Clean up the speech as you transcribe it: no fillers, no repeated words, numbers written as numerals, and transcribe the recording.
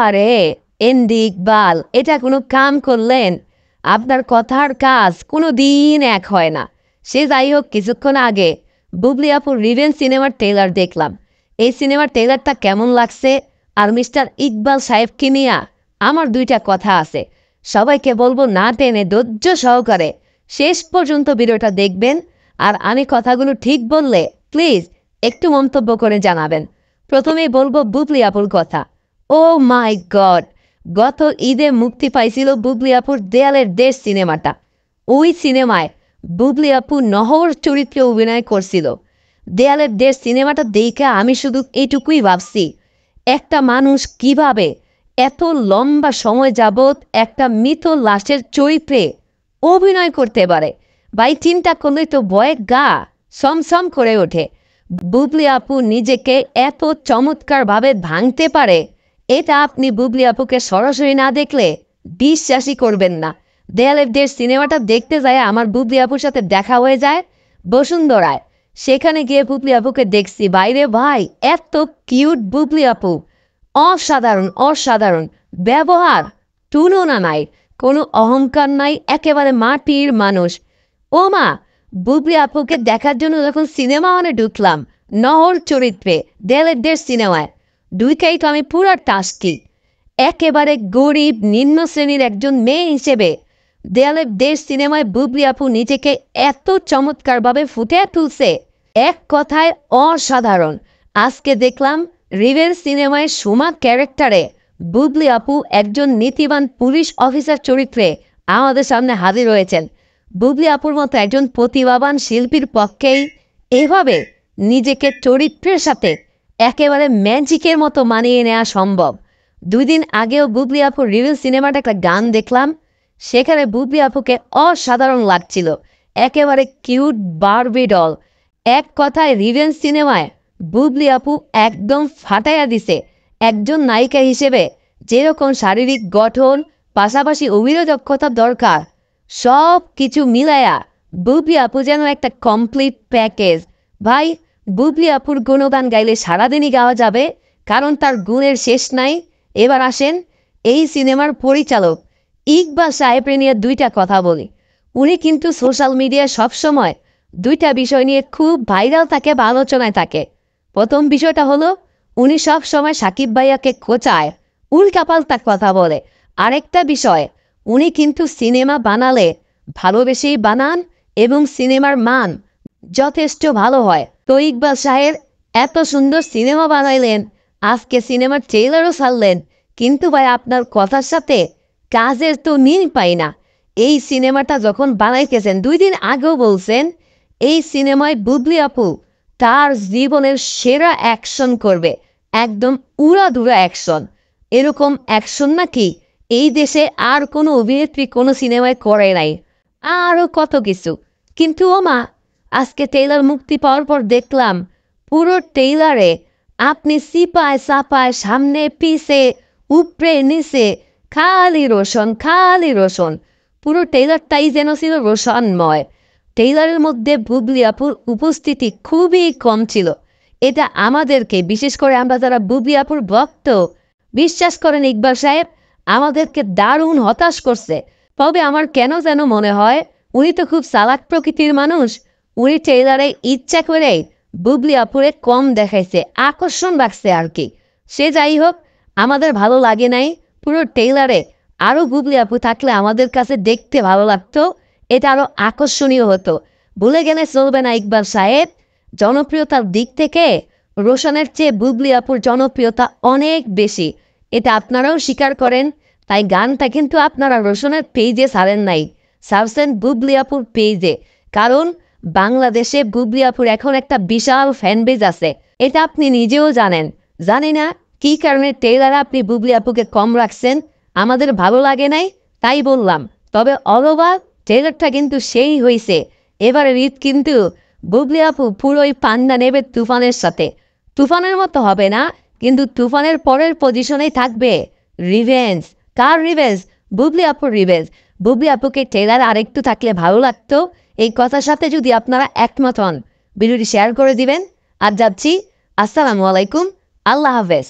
আরে এনডি ইকবাল, এটা কোনো কাম করলেন? আপনার কথার কাজ কোনো দিন এক হয় না। সে যাই হোক, কিছুক্ষণ আগে বুবলি আপুর রিভেঞ্জ সিনেমার ট্রেলার দেখলাম। এই সিনেমার ট্রেলারটা কেমন লাগছে? আর মিস্টার ইকবাল সাহেবকে নিয়ে আমার দুইটা কথা আছে। সবাইকে বলবো না টেনে ধৈর্য সহকারে শেষ পর্যন্ত ভিডিওটা দেখবেন। আর আমি কথাগুলো ঠিক বললে প্লিজ একটু মন্তব্য করে জানাবেন। প্রথমেই বলবো বুবলি আপুর কথা। ও মাই গড, গত ঈদে মুক্তি পাইছিল বুবলি আপুর দেয়ালের দেশ সিনেমাটা। ওই সিনেমায় বুবলি আপু নহর চরিত্রে অভিনয় করছিল। দেয়ালের দেশ সিনেমাটা দেখে আমি শুধু এইটুকুই ভাবছি, একটা মানুষ কিভাবে এত লম্বা সময় যাবৎ একটা মৃত লাশের চরিত্রে অভিনয় করতে পারে। ভাই, চিন্তা করলে তো ভয়ে গা সমসম করে ওঠে। বুবলি আপু নিজেকে এত চমৎকারভাবে ভাঙতে পারে, এটা আপনি বুবলি আপুকে সরাসরি না দেখলে বিশ্বাসই করবেন না। দেয়ালের দেশ সিনেমাটা দেখতে যায় আমার বুবলি আপুর সাথে দেখা হয়ে যায় বসুন্ধরায়। সেখানে গিয়ে বুবলি আপুকে দেখছি, বাইরে ভাই এত কিউট বুবলি আপু, অসাধারণ অসাধারণ ব্যবহার, তুলনা নাই, কোনো অহংকার নাই, একেবারে মাটির মানুষ। ও মা, বুবলি আপুকে দেখার জন্য যখন সিনেমা হলে ঢুকলাম নহর চরিত্রে দেয়ালের দেশ সিনেমায়, দুইটাই তো আমি পুরা টাস্কি। একেবারে গরিব নিম্ন শ্রেণীর একজন মেয়ে হিসেবে দেয়ালের দেশ সিনেমায় বুবলি আপু নিজেকে এত চমৎকারভাবে ফুটে তুলছে, এক কথায় অসাধারণ। আজকে দেখলাম রিভেঞ্জ সিনেমায় সুমা ক্যারেক্টারে বুবলি আপু একজন নীতিবান পুলিশ অফিসার চরিত্রে আমাদের সামনে হাজির হয়েছেন। বুবলি আপুর মতো একজন প্রতিভাবান শিল্পীর পক্ষেই এভাবে নিজেকে চরিত্রের সাথে একেবারে ম্যাজিকের মতো মানিয়ে নেওয়া সম্ভব। 2 দিন আগেও বুবলি আপুর রিভেঞ্জ সিনেমাটা একটা গান দেখলাম, সেখানে বুবলি আপুকে অসাধারণ লাগছিল, একেবারে কিউট বারবি ডল। এক কথায় রিভেঞ্জ সিনেমায় বুবলি আপু একদম ফাটাইয়া দিছে। একজন নায়িকা হিসেবে যেরকম শারীরিক গঠন, পাশাপাশি অভিনয় দক্ষতা দরকার, সব কিছু মিলায়া বুবলি আপু যেন একটা কমপ্লিট প্যাকেজ। ভাই, বুবলি আপুর গুণগান গাইলে সারাদিনই গাওয়া যাবে, কারণ তার গুণের শেষ নাই। এবার আসেন এই সিনেমার পরিচালক ইকবাল সাহেবরে নিয়ে দুইটা কথা বলি। উনি কিন্তু সোশ্যাল মিডিয়ায় সবসময় দুইটা বিষয় নিয়ে খুব ভাইরাল থাকে বা আলোচনায় থাকে। প্রথম বিষয়টা হলো, উনি সব সময় সাকিব ভাইয়াকে খোঁচায়, উল্টাপাল্টা কথা বলে। আরেকটা বিষয়, উনি কিন্তু সিনেমা বানালে ভালোবেসেই বানান এবং সিনেমার মান যথেষ্ট ভালো হয়। তো ইকবাল সাহেব এত সুন্দর সিনেমা বানাইলেন, আজকে সিনেমার ট্রেলারও ছাড়লেন, কিন্তু ভাই আপনার কথার সাথে কাজের তো মিল পাই না। এই সিনেমাটা যখন বানাইতেছেন 2 দিন আগেও বলছেন এই সিনেমায় বুবলি আপু তার জীবনের সেরা অ্যাকশন করবে, একদম উড়াধুরা অ্যাকশন। এরকম অ্যাকশন নাকি এই দেশে আর কোনো অভিনেত্রী কোনো সিনেমায় করে নাই, আরও কত কিছু। কিন্তু ও মা, আজকে ট্রেলার মুক্তি পাওয়ার পর দেখলাম পুরো ট্রেলারে আপনি সিপায় সাপায় সামনে পিছে উপরে নিচে খালি রোশন খালি রোশন। পুরো ট্রেলারটাই যেন ছিল রোশনময়। ট্রেলারের মধ্যে বুবলি আপুর উপস্থিতি খুবই কম ছিল। এটা আমাদেরকে, বিশেষ করে আমরা যারা বুবলি আপুর ভক্ত, বিশ্বাস করেন ইকবাল সাহেব, আমাদেরকে দারুণ হতাশ করছে। তবে আমার কেন যেন মনে হয় উনি তো খুব চালাক প্রকৃতির মানুষ, উনি ট্রেলারে ইচ্ছা করে বুবলি আপুরে কম দেখাইছে, আকর্ষণ রাখছে আর কি। সে যাই হোক, আমাদের ভালো লাগে নাই। পুরো ট্রেলারে আরও বুবলি আপু থাকলে আমাদের কাছে দেখতে ভালো লাগতো, এটা আরও আকর্ষণীয় হতো। ভুলে গেলে চলবে না ইকবাল সাহেব, জনপ্রিয়তার দিক থেকে রোশনের চেয়ে বুবলি আপুর জনপ্রিয়তা অনেক বেশি, এটা আপনারাও স্বীকার করেন। তাই গানটা কিন্তু আপনারা রোশনের পেজে ছাড়েন নাই, ছাড়ছেন বুবলি আপুর পেজে। কারণ বাংলাদেশে বুবলি আপুর এখন একটা বিশাল ফ্যান বেজ আছে, এটা আপনি নিজেও জানেন। জানি না কী কারণে ট্রেলারে আপনি বুবলি আপুকে কম রাখছেন, আমাদের ভালো লাগে নাই তাই বললাম। তবে অলওভার ট্রেলারটা কিন্তু সেই হয়েছে। এবারে ঈদ কিন্তু বুবলি আপু পুরোই পান্ডা নেবে তুফানের সাথে। তুফানের মতো হবে না, কিন্তু তুফানের পরের পজিশনেই থাকবে রিভেঞ্জ। কার রিভেঞ্জ? বুবলি আপুর রিভেঞ্জ। বুবলি আপুকে ট্রেলার আরেকটু থাকলে ভালো লাগতো। এই কথার সাথে যদি আপনারা একমত হন, ভিডিওটি শেয়ার করে দিবেন। আর যাচ্ছি, আসসালামু আলাইকুম, আল্লাহ হাফেজ।